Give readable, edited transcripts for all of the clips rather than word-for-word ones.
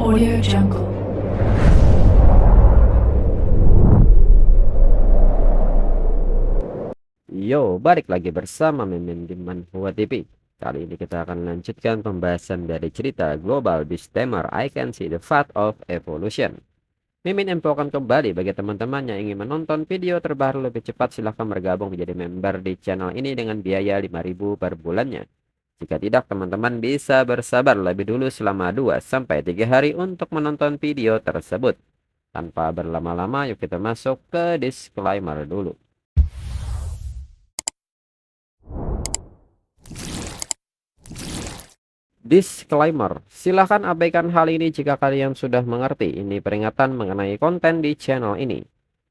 Audio Jungle. Yo, balik lagi bersama Mimin di Manhwa TV. Kali ini kita akan lanjutkan pembahasan dari cerita Global Beast Tamer I Can See the Path of Evolution. Mimin infokan kembali bagi teman-teman yang ingin menonton video terbaru lebih cepat, silahkan bergabung menjadi member di channel ini dengan biaya 5.000 per bulannya. Jika tidak, teman-teman bisa bersabar lebih dulu selama 2-3 hari untuk menonton video tersebut. Tanpa berlama-lama, yuk kita masuk ke disclaimer dulu. Disclaimer, silahkan abaikan hal ini jika kalian sudah mengerti. Ini peringatan mengenai konten di channel ini.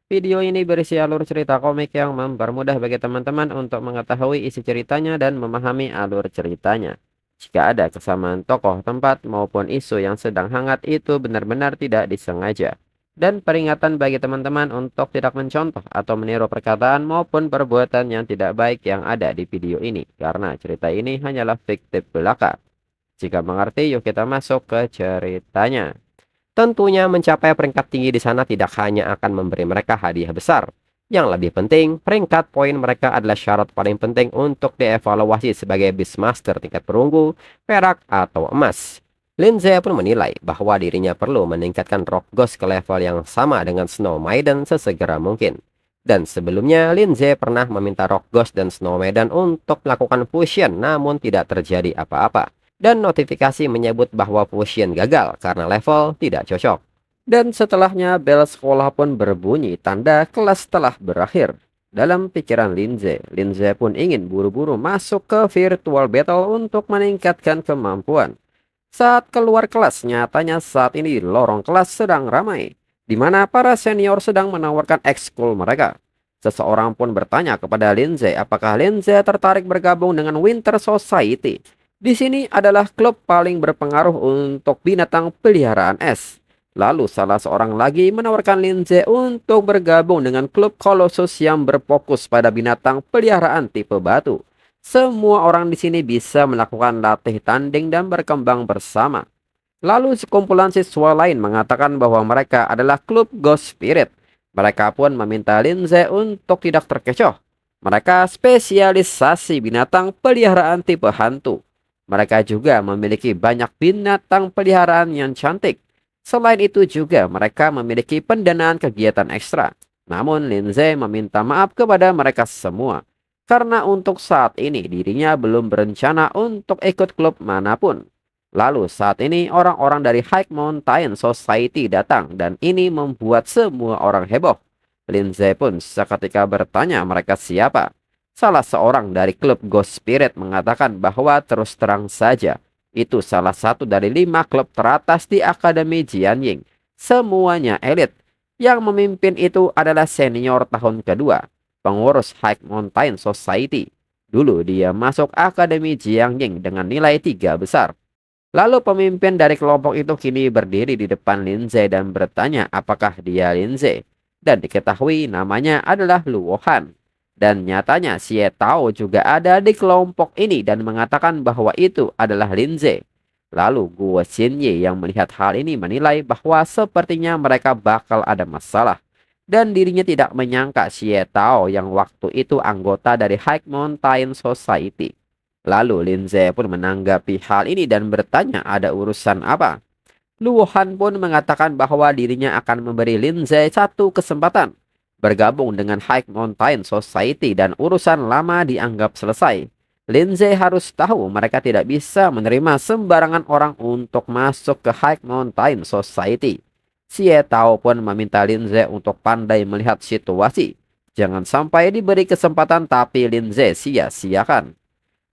Video ini berisi alur cerita komik yang mempermudah bagi teman-teman untuk mengetahui isi ceritanya dan memahami alur ceritanya. Jika ada kesamaan tokoh, tempat, maupun isu yang sedang hangat, itu benar-benar tidak disengaja. Dan peringatan bagi teman-teman untuk tidak mencontoh atau meniru perkataan maupun perbuatan yang tidak baik yang ada di video ini, karena cerita ini hanyalah fiktif belaka. Jika mengerti, yuk kita masuk ke ceritanya. Tentunya mencapai peringkat tinggi di sana tidak hanya akan memberi mereka hadiah besar. Yang lebih penting, peringkat poin mereka adalah syarat paling penting untuk dievaluasi sebagai Beastmaster tingkat perunggu, perak, atau emas. Lindsay pun menilai bahwa dirinya perlu meningkatkan Rock Ghost ke level yang sama dengan Snow Maiden sesegera mungkin. Dan sebelumnya, Lindsay pernah meminta Rock Ghost dan Snow Maiden untuk melakukan fusion, namun tidak terjadi apa-apa. Dan notifikasi menyebut bahwa fusion gagal karena level tidak cocok. Dan setelahnya bel sekolah pun berbunyi tanda kelas telah berakhir. Dalam pikiran Lindsay pun ingin buru-buru masuk ke virtual battle untuk meningkatkan kemampuan. Saat keluar kelas, nyatanya saat ini lorong kelas sedang ramai, di mana para senior sedang menawarkan ekskul mereka. Seseorang pun bertanya kepada Lindsay apakah Lindsay tertarik bergabung dengan Winter Society. Di sini adalah klub paling berpengaruh untuk binatang peliharaan es. Lalu salah seorang lagi menawarkan Lindsay untuk bergabung dengan klub Colossus yang berfokus pada binatang peliharaan tipe batu. Semua orang di sini bisa melakukan latih tanding dan berkembang bersama. Lalu sekumpulan siswa lain mengatakan bahwa mereka adalah klub Ghost Spirit. Mereka pun meminta Lindsay untuk tidak terkecoh. Mereka spesialisasi binatang peliharaan tipe hantu. Mereka juga memiliki banyak binatang peliharaan yang cantik. Selain itu juga mereka memiliki pendanaan kegiatan ekstra. Namun Lindsay meminta maaf kepada mereka semua. Karena untuk saat ini dirinya belum berencana untuk ikut klub manapun. Lalu saat ini orang-orang dari High Mountain Society datang dan ini membuat semua orang heboh. Lindsay pun seketika bertanya mereka siapa. Salah seorang dari klub Ghost Spirit mengatakan bahwa terus terang saja, itu salah satu dari 5 klub teratas di Akademi Jianying. Semuanya elit. Yang memimpin itu adalah senior tahun kedua, pengurus High Mountain Society. Dulu dia masuk Akademi Jianying dengan nilai 3 besar. Lalu pemimpin dari kelompok itu kini berdiri di depan Lindsay dan bertanya apakah dia Lindsay. Dan diketahui namanya adalah Luohan. Dan nyatanya Xie Tao juga ada di kelompok ini dan mengatakan bahwa itu adalah Lindsay. Lalu Guo Xinye yang melihat hal ini menilai bahwa sepertinya mereka bakal ada masalah. Dan dirinya tidak menyangka Xie Tao yang waktu itu anggota dari High Mountain Society. Lalu Lindsay pun menanggapi hal ini dan bertanya ada urusan apa. Luohan pun mengatakan bahwa dirinya akan memberi Lindsay satu kesempatan bergabung dengan High Mountain Society dan urusan lama dianggap selesai. Lindsay harus tahu mereka tidak bisa menerima sembarangan orang untuk masuk ke High Mountain Society. Xie Tao pun meminta Lindsay untuk pandai melihat situasi. Jangan sampai diberi kesempatan tapi Lindsay sia-siakan.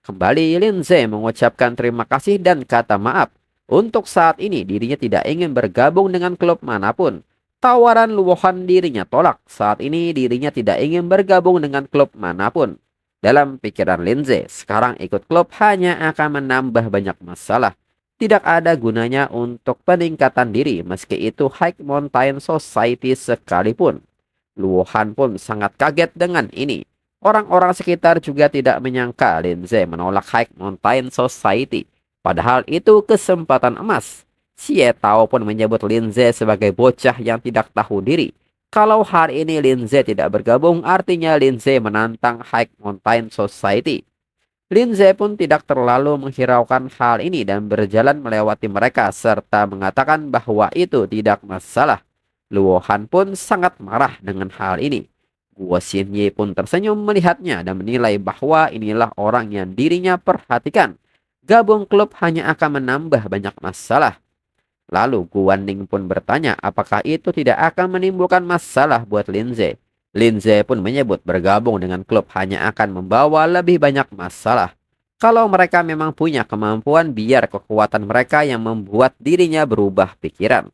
Kembali Lindsay mengucapkan terima kasih dan kata maaf. Untuk saat ini dirinya tidak ingin bergabung dengan klub manapun. Tawaran Luohan dirinya tolak. Saat ini dirinya tidak ingin bergabung dengan klub manapun. Dalam pikiran Lindsay, sekarang ikut klub hanya akan menambah banyak masalah. Tidak ada gunanya untuk peningkatan diri meski itu High Mountain Society sekalipun. Luohan pun sangat kaget dengan ini. Orang-orang sekitar juga tidak menyangka Lindsay menolak High Mountain Society. Padahal itu kesempatan emas. Xie Tao pun menyebut Lindsay sebagai bocah yang tidak tahu diri. Kalau hari ini Lindsay tidak bergabung, artinya Lindsay menantang High Mountain Society. Lindsay pun tidak terlalu menghiraukan hal ini dan berjalan melewati mereka serta mengatakan bahwa itu tidak masalah. Luo Han pun sangat marah dengan hal ini. Guo Xinye pun tersenyum melihatnya dan menilai bahwa inilah orang yang dirinya perhatikan. Gabung klub hanya akan menambah banyak masalah. Lalu Guan Ning pun bertanya apakah itu tidak akan menimbulkan masalah buat Lindsay. Lindsay pun menyebut bergabung dengan klub hanya akan membawa lebih banyak masalah. Kalau mereka memang punya kemampuan, biar kekuatan mereka yang membuat dirinya berubah pikiran.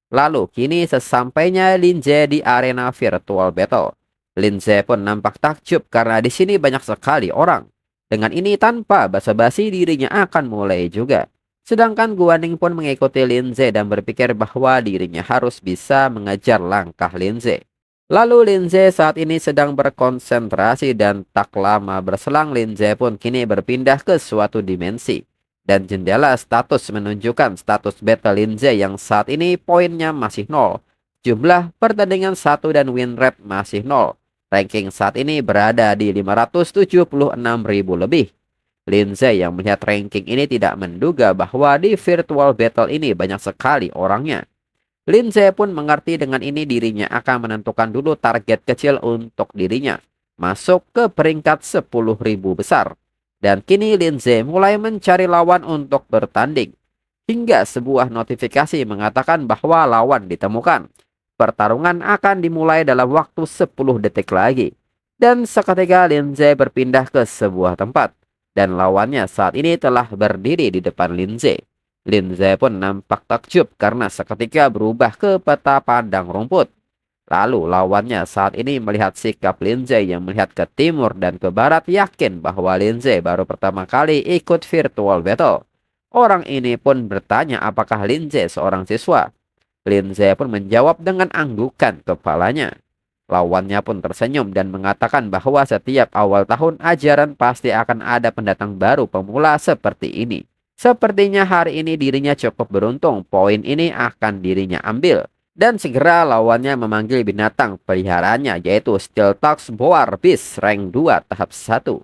Lalu kini sesampainya Lindsay di arena virtual battle, Lindsay pun nampak takjub karena di sini banyak sekali orang. Dengan ini tanpa basa-basi dirinya akan mulai juga. Sedangkan Guaning pun mengikuti Lindsay dan berpikir bahwa dirinya harus bisa mengejar langkah Lindsay. Lalu Lindsay saat ini sedang berkonsentrasi dan tak lama berselang Lindsay pun kini berpindah ke suatu dimensi. Dan jendela status menunjukkan status battle Lindsay yang saat ini poinnya masih 0. Jumlah pertandingan 1 dan win rate masih 0. Ranking saat ini berada di 576.000 lebih. Lindsay yang melihat ranking ini tidak menduga bahwa di virtual battle ini banyak sekali orangnya. Lindsay pun mengerti dengan ini dirinya akan menentukan dulu target kecil untuk dirinya. Masuk ke peringkat 10.000 besar. Dan kini Lindsay mulai mencari lawan untuk bertanding. Hingga sebuah notifikasi mengatakan bahwa lawan ditemukan. Pertarungan akan dimulai dalam waktu 10 detik lagi. Dan seketika Lindsay berpindah ke sebuah tempat. Dan lawannya saat ini telah berdiri di depan Lindsay. Lindsay pun nampak takjub karena seketika berubah ke peta padang rumput. Lalu lawannya saat ini melihat sikap Lindsay yang melihat ke timur dan ke barat yakin bahwa Lindsay baru pertama kali ikut virtual battle. Orang ini pun bertanya apakah Lindsay seorang siswa. Lindsay pun menjawab dengan anggukan kepalanya. Lawannya pun tersenyum dan mengatakan bahwa setiap awal tahun ajaran pasti akan ada pendatang baru pemula seperti ini. Sepertinya hari ini dirinya cukup beruntung, poin ini akan dirinya ambil. Dan segera lawannya memanggil binatang peliharaannya yaitu Steel Tox Boar Beast rank 2 tahap 1.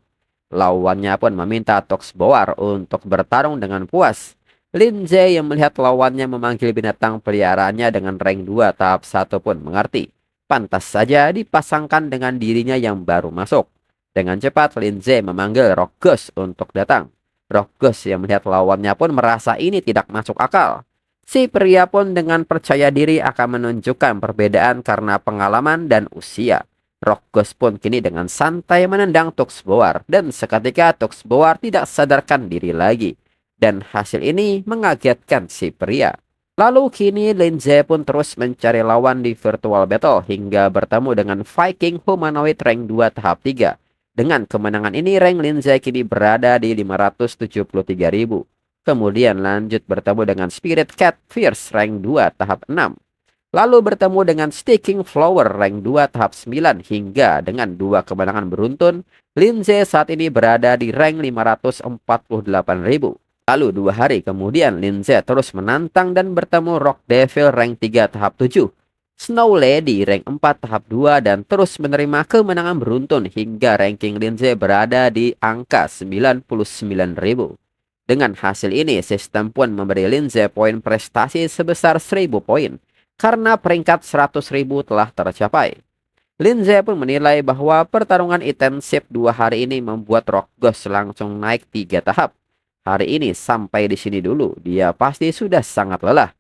Lawannya pun meminta Tox Boar untuk bertarung dengan puas. Lindsay yang melihat lawannya memanggil binatang peliharaannya dengan rank 2 tahap 1 pun mengerti. Pantas saja dipasangkan dengan dirinya yang baru masuk. Dengan cepat Lindsay memanggil Rock Ghost untuk datang. Rock Ghost yang melihat lawannya pun merasa ini tidak masuk akal. Si pria pun dengan percaya diri akan menunjukkan perbedaan karena pengalaman dan usia. Rock Ghost pun kini dengan santai menendang Tux Boar dan seketika Tux Boar tidak sadarkan diri lagi. Dan hasil ini mengagetkan si pria. Lalu kini Lindsay pun terus mencari lawan di virtual battle hingga bertemu dengan Viking Humanoid rank 2 tahap 3. Dengan kemenangan ini rank Lindsay kini berada di 573.000. Kemudian lanjut bertemu dengan Spirit Cat Fierce rank 2 tahap 6. Lalu bertemu dengan Sticking Flower rank 2 tahap 9 hingga dengan 2 kemenangan beruntun, Lindsay saat ini berada di rank 548.000. Lalu 2 hari kemudian Lindsay terus menantang dan bertemu Rock Devil rank 3 tahap 7. Snow Lady rank 4 tahap 2 dan terus menerima kemenangan beruntun hingga ranking Lindsay berada di angka 99.000. Dengan hasil ini, sistem pun memberi Lindsay poin prestasi sebesar 1.000 poin karena peringkat 100.000 telah tercapai. Lindsay pun menilai bahwa pertarungan intensif 2 hari ini membuat Rock Ghost langsung naik 3 tahap. Hari ini sampai di sini dulu, dia pasti sudah sangat lelah.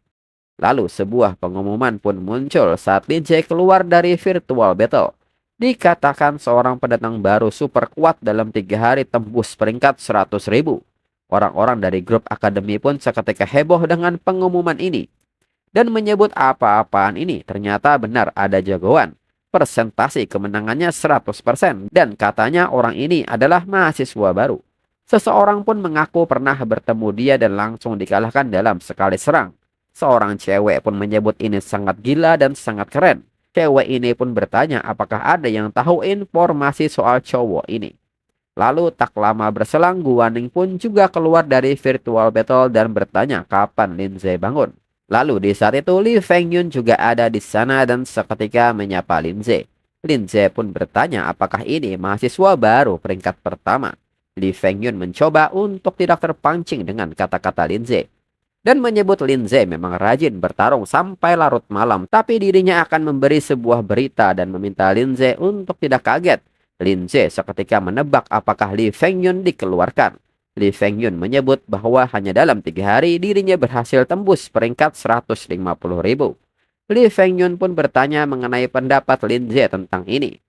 Lalu sebuah pengumuman pun muncul saat Lindsay keluar dari virtual battle. Dikatakan seorang pendatang baru super kuat dalam 3 hari tembus peringkat 100.000. Orang-orang dari grup akademi pun seketika heboh dengan pengumuman ini. Dan menyebut apa-apaan ini ternyata benar ada jagoan. Persentase kemenangannya 100% dan katanya orang ini adalah mahasiswa baru. Seseorang pun mengaku pernah bertemu dia dan langsung dikalahkan dalam sekali serang. Seorang cewek pun menyebut ini sangat gila dan sangat keren. Cewek ini pun bertanya apakah ada yang tahu informasi soal cowok ini. Lalu tak lama berselang Guaning pun juga keluar dari virtual battle dan bertanya kapan Lindsay bangun. Lalu di saat itu Lee Feng Yun juga ada di sana dan seketika menyapa Lindsay. Lindsay pun bertanya apakah ini mahasiswa baru peringkat pertama. Lee Feng Yun mencoba untuk tidak terpancing dengan kata-kata Lindsay dan menyebut Lindsay memang rajin bertarung sampai larut malam, tapi dirinya akan memberi sebuah berita dan meminta Lindsay untuk tidak kaget. Lindsay seketika menebak apakah Lee Feng Yun dikeluarkan. Lee Feng Yun menyebut bahwa hanya dalam 3 hari dirinya berhasil tembus peringkat 150.000. Lee Feng Yun pun bertanya mengenai pendapat Lindsay tentang ini.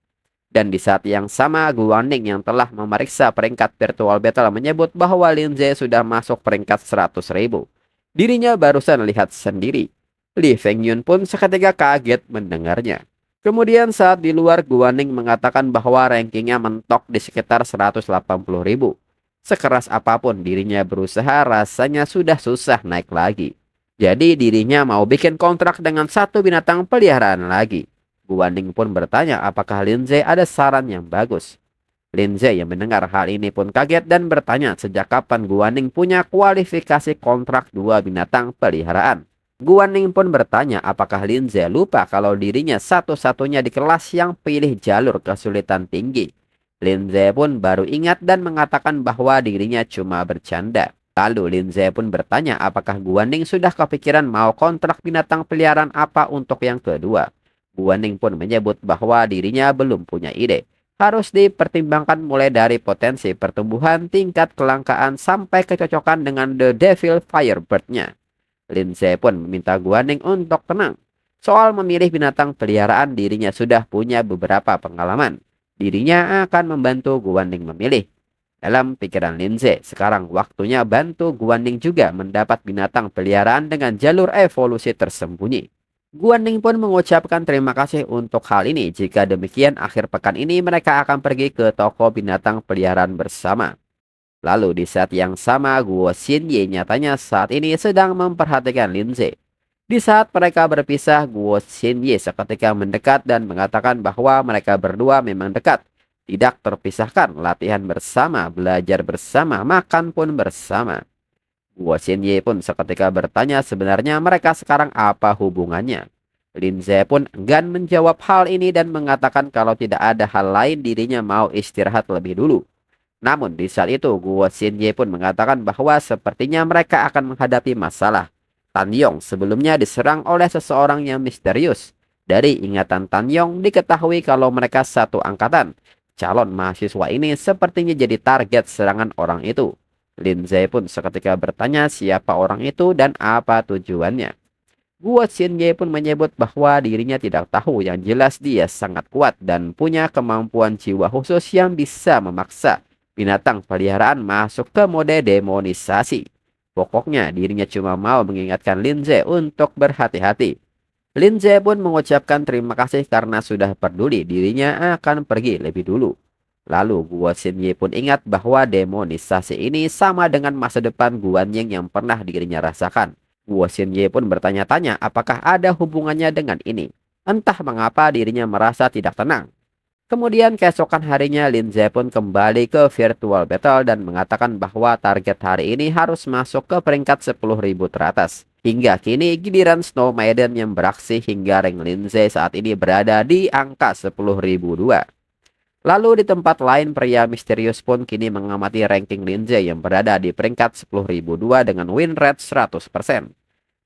Dan di saat yang sama, Guaning yang telah memeriksa peringkat virtual battle menyebut bahwa Lindsay sudah masuk peringkat 100.000. Dirinya barusan lihat sendiri. Lee Feng Yun pun seketika kaget mendengarnya. Kemudian saat di luar, Guaning mengatakan bahwa rankingnya mentok di sekitar 180.000. Sekeras apapun dirinya berusaha, rasanya sudah susah naik lagi. Jadi dirinya mau bikin kontrak dengan satu binatang peliharaan lagi. Guaning pun bertanya apakah Lindsay ada saran yang bagus. Lindsay yang mendengar hal ini pun kaget dan bertanya sejak kapan Guaning punya kualifikasi kontrak 2 binatang peliharaan. Guaning pun bertanya apakah Lindsay lupa kalau dirinya satu-satunya di kelas yang pilih jalur kesulitan tinggi. Lindsay pun baru ingat dan mengatakan bahwa dirinya cuma bercanda. Lalu Lindsay pun bertanya apakah Guaning sudah kepikiran mau kontrak binatang peliharaan apa untuk yang kedua. Guaning pun menyebut bahwa dirinya belum punya ide. Harus dipertimbangkan mulai dari potensi pertumbuhan, tingkat kelangkaan, sampai kecocokan dengan The Devil Firebird-nya. Lindsay pun meminta Guaning untuk tenang. Soal memilih binatang peliharaan dirinya sudah punya beberapa pengalaman. Dirinya akan membantu Guaning memilih. Dalam pikiran Lindsay, sekarang waktunya bantu Guaning juga mendapat binatang peliharaan dengan jalur evolusi tersembunyi. Guaning pun mengucapkan terima kasih untuk hal ini. Jika demikian, akhir pekan ini mereka akan pergi ke toko binatang peliharaan bersama. Lalu di saat yang sama, Guo Xinye nyatanya saat ini sedang memperhatikan Lindsay. Di saat mereka berpisah, Guo Xinye seketika mendekat dan mengatakan bahwa mereka berdua memang dekat. Tidak terpisahkan, latihan bersama, belajar bersama, makan pun bersama. Guo Xinye pun seketika bertanya sebenarnya mereka sekarang apa hubungannya. Lindsay pun enggan menjawab hal ini dan mengatakan kalau tidak ada hal lain dirinya mau istirahat lebih dulu. Namun di saat itu Guo Xinye pun mengatakan bahwa sepertinya mereka akan menghadapi masalah. Tan Yong sebelumnya diserang oleh seseorang yang misterius. Dari ingatan Tan Yong diketahui kalau mereka satu angkatan. Calon mahasiswa ini sepertinya jadi target serangan orang itu. Lindsay pun seketika bertanya siapa orang itu dan apa tujuannya. Guo Xinye pun menyebut bahwa dirinya tidak tahu, yang jelas dia sangat kuat dan punya kemampuan jiwa khusus yang bisa memaksa binatang peliharaan masuk ke mode demonisasi. Pokoknya dirinya cuma mau mengingatkan Lindsay untuk berhati-hati. Lindsay pun mengucapkan terima kasih karena sudah peduli, dirinya akan pergi lebih dulu. Lalu Guo Xinye pun ingat bahwa demonisasi ini sama dengan masa depan Guanying yang pernah dirinya rasakan. Guo Xinye pun bertanya-tanya apakah ada hubungannya dengan ini. Entah mengapa dirinya merasa tidak tenang. Kemudian keesokan harinya Lindsay pun kembali ke virtual battle dan mengatakan bahwa target hari ini harus masuk ke peringkat 10.000 teratas. Hingga kini giliran Snow Maiden yang beraksi hingga rank Lindsay saat ini berada di angka 10.002. Lalu di tempat lain pria misterius pun kini mengamati ranking Lindsay yang berada di peringkat 10.002 dengan win rate 100%.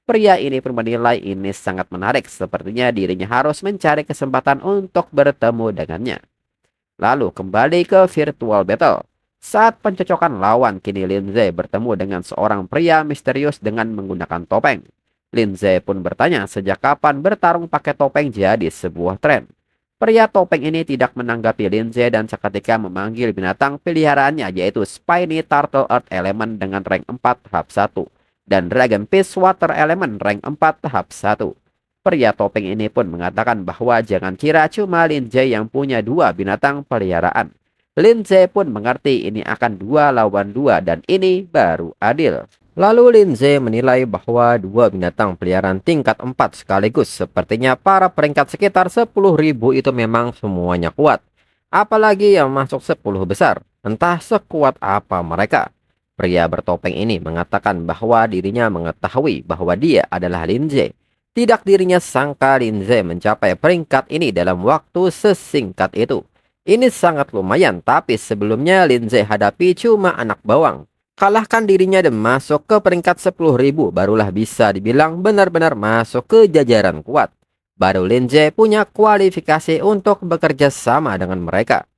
Pria ini pun menilai ini sangat menarik, sepertinya dirinya harus mencari kesempatan untuk bertemu dengannya. Lalu kembali ke virtual battle. Saat pencocokan lawan, kini Lindsay bertemu dengan seorang pria misterius dengan menggunakan topeng. Lindsay pun bertanya sejak kapan bertarung pakai topeng jadi sebuah tren. Pria topeng ini tidak menanggapi Lindsay dan seketika memanggil binatang peliharaannya yaitu Spiny Turtle Earth Element dengan rank 4 tahap 1 dan Dragon Fish Water Element rank 4 tahap 1. Pria topeng ini pun mengatakan bahwa jangan kira cuma Lindsay yang punya 2 binatang peliharaan. Lindsay pun mengerti ini akan 2 lawan 2 dan ini baru adil. Lalu Lindsay menilai bahwa 2 binatang peliharaan tingkat 4 sekaligus sepertinya para peringkat sekitar 10.000 itu memang semuanya kuat. Apalagi yang masuk 10 besar. entah sekuat apa mereka. Pria bertopeng ini mengatakan bahwa dirinya mengetahui bahwa dia adalah Lindsay. Tidak dirinya sangka Lindsay mencapai peringkat ini dalam waktu sesingkat itu. Ini sangat lumayan, tapi sebelumnya Lindsay hadapi cuma anak bawang. Kalahkan dirinya dan masuk ke peringkat 10.000 barulah bisa dibilang benar-benar masuk ke jajaran kuat. Baru Lindsay punya kualifikasi untuk bekerja sama dengan mereka.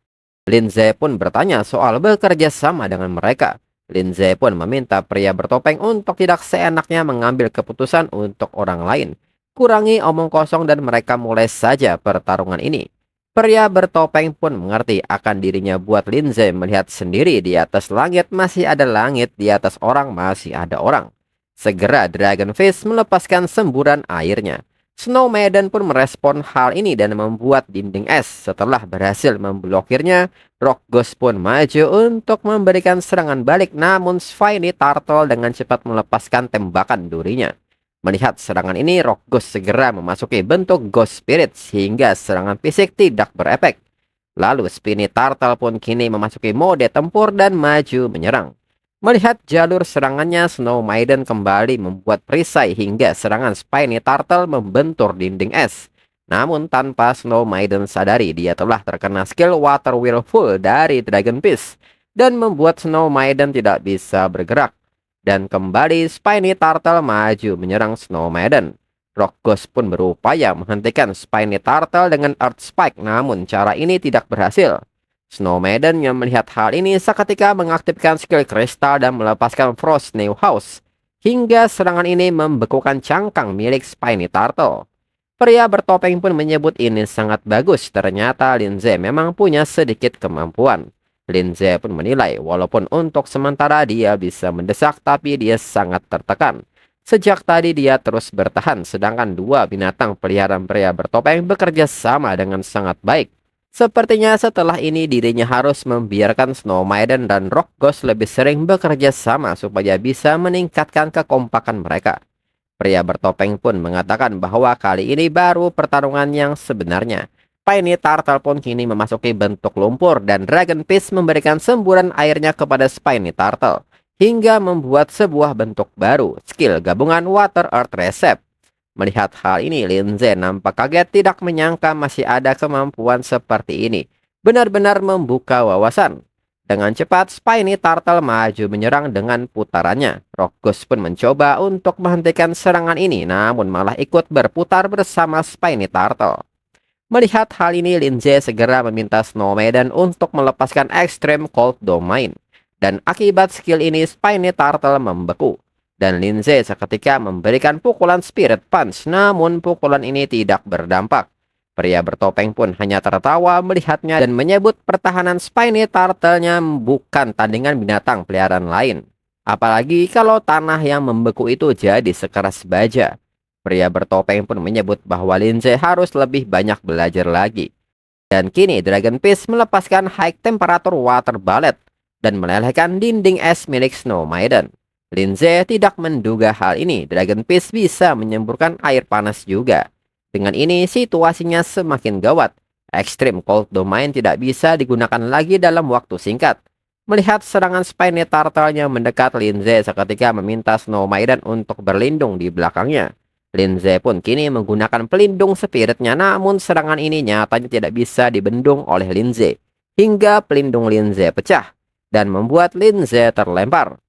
Lindsay pun bertanya soal bekerja sama dengan mereka. Lindsay pun meminta pria bertopeng untuk tidak seenaknya mengambil keputusan untuk orang lain. Kurangi omong kosong dan mereka mulai saja pertarungan ini. Pria bertopeng pun mengerti akan dirinya buat Lindsay melihat sendiri di atas langit masih ada langit, di atas orang masih ada orang. Segera Dragonfish melepaskan semburan airnya. Snow Maiden pun merespon hal ini dan membuat dinding es. Setelah berhasil memblokirnya, Rock Ghost pun maju untuk memberikan serangan balik, namun Spiny Turtle dengan cepat melepaskan tembakan durinya. Melihat serangan ini, Rock Ghost segera memasuki bentuk Ghost Spirit sehingga serangan fisik tidak berefek. Lalu Spiny Turtle pun kini memasuki mode tempur dan maju menyerang. Melihat jalur serangannya, Snow Maiden kembali membuat perisai hingga serangan Spiny Turtle membentur dinding es. Namun tanpa Snow Maiden sadari, dia telah terkena skill Water Whirlpool dari Dragonfish dan membuat Snow Maiden tidak bisa bergerak. Dan kembali Spiny Turtle maju menyerang Snow Maiden. Rock Ghost pun berupaya menghentikan Spiny Turtle dengan Earth Spike, namun cara ini tidak berhasil. Snow Maiden yang melihat hal ini seketika mengaktifkan skill kristal dan melepaskan Frost New House. Hingga serangan ini membekukan cangkang milik Spiny Turtle. Pria bertopeng pun menyebut ini sangat bagus, ternyata Lindsay memang punya sedikit kemampuan. Lindsay pun menilai walaupun untuk sementara dia bisa mendesak, tapi dia sangat tertekan. Sejak tadi dia terus bertahan, sedangkan dua binatang peliharaan pria bertopeng bekerja sama dengan sangat baik. Sepertinya setelah ini dirinya harus membiarkan Snow Maiden dan Rock Ghost lebih sering bekerja sama supaya bisa meningkatkan kekompakan mereka. Pria bertopeng pun mengatakan bahwa kali ini baru pertarungan yang sebenarnya. Spiny Turtle pun kini memasuki bentuk lumpur dan Dragonfish memberikan semburan airnya kepada Spiny Turtle hingga membuat sebuah bentuk baru, skill gabungan Water Earth Recept. Melihat hal ini, Lindsay nampak kaget, tidak menyangka masih ada kemampuan seperti ini. Benar-benar membuka wawasan. Dengan cepat, Spiny Turtle maju menyerang dengan putarannya. Rock Ghost pun mencoba untuk menghentikan serangan ini, namun malah ikut berputar bersama Spiny Turtle. Melihat hal ini, Lindsay segera meminta Snow Maiden untuk melepaskan Extreme Cold Domain. Dan akibat skill ini, Spiny Turtle membeku. Dan Lindsay seketika memberikan pukulan Spirit Punch, namun pukulan ini tidak berdampak. Pria bertopeng pun hanya tertawa melihatnya dan menyebut pertahanan Spiny Turtle-nya bukan tandingan binatang peliharaan lain. Apalagi kalau tanah yang membeku itu jadi sekeras baja. Pria bertopeng pun menyebut bahwa Lindsay harus lebih banyak belajar lagi. Dan kini Dragonfish melepaskan High Temperature Water Ballet dan melelehkan dinding es milik Snow Maiden. Lindsay tidak menduga hal ini, Dragonfish bisa menyemburkan air panas juga. Dengan ini situasinya semakin gawat. Extreme Cold Domain tidak bisa digunakan lagi dalam waktu singkat. Melihat serangan Spiny Turtle yang mendekat, Lindsay seketika meminta Snow Maiden untuk berlindung di belakangnya. Lindsay pun kini menggunakan pelindung spiritnya, namun serangan ini nyatanya tidak bisa dibendung oleh Lindsay. Hingga pelindung Lindsay pecah dan membuat Lindsay terlempar.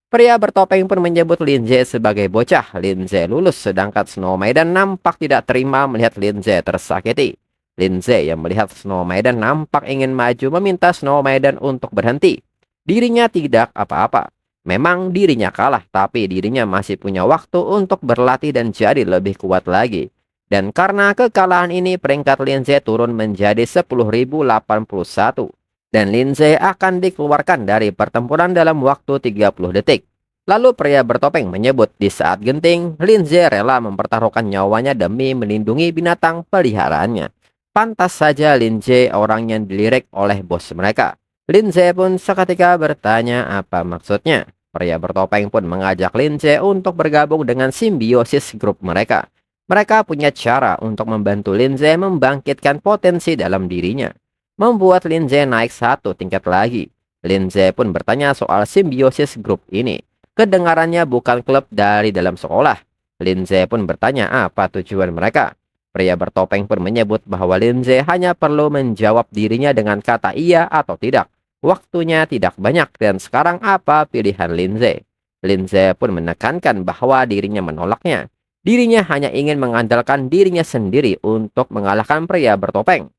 Pria bertopeng pun menyebut Lindsay sebagai bocah. Lindsay lulus, sedangkan Snow Maiden nampak tidak terima melihat Lindsay tersakiti. Lindsay yang melihat Snow Maiden nampak ingin maju meminta Snow Maiden untuk berhenti. Dirinya tidak apa-apa. Memang dirinya kalah, tapi dirinya masih punya waktu untuk berlatih dan jadi lebih kuat lagi. Dan karena kekalahan ini, peringkat Lindsay turun menjadi 10.081. Dan Lindsay akan dikeluarkan dari pertempuran dalam waktu 30 detik. Lalu pria bertopeng menyebut di saat genting, Lindsay rela mempertaruhkan nyawanya demi melindungi binatang peliharaannya. Pantas saja Lindsay orang yang dilirik oleh bos mereka. Lindsay pun seketika bertanya apa maksudnya. Pria bertopeng pun mengajak Lindsay untuk bergabung dengan simbiosis grup mereka. Mereka punya cara untuk membantu Lindsay membangkitkan potensi dalam dirinya, membuat Lindsay naik satu tingkat lagi. Lindsay pun bertanya soal simbiosis grup ini. Kedengarannya bukan klub dari dalam sekolah. Lindsay pun bertanya apa tujuan mereka. Pria bertopeng pun menyebut bahwa Lindsay hanya perlu menjawab dirinya dengan kata iya atau tidak. Waktunya tidak banyak dan sekarang apa pilihan Lindsay? Lindsay pun menekankan bahwa dirinya menolaknya. Dirinya hanya ingin mengandalkan dirinya sendiri untuk mengalahkan pria bertopeng.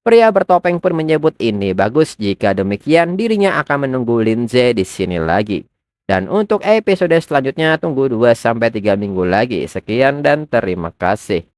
Pria bertopeng pun menyebut ini bagus, jika demikian dirinya akan menunggu Lindsay di sini lagi. Dan untuk episode selanjutnya tunggu 2 sampai 3 minggu lagi. Sekian dan terima kasih.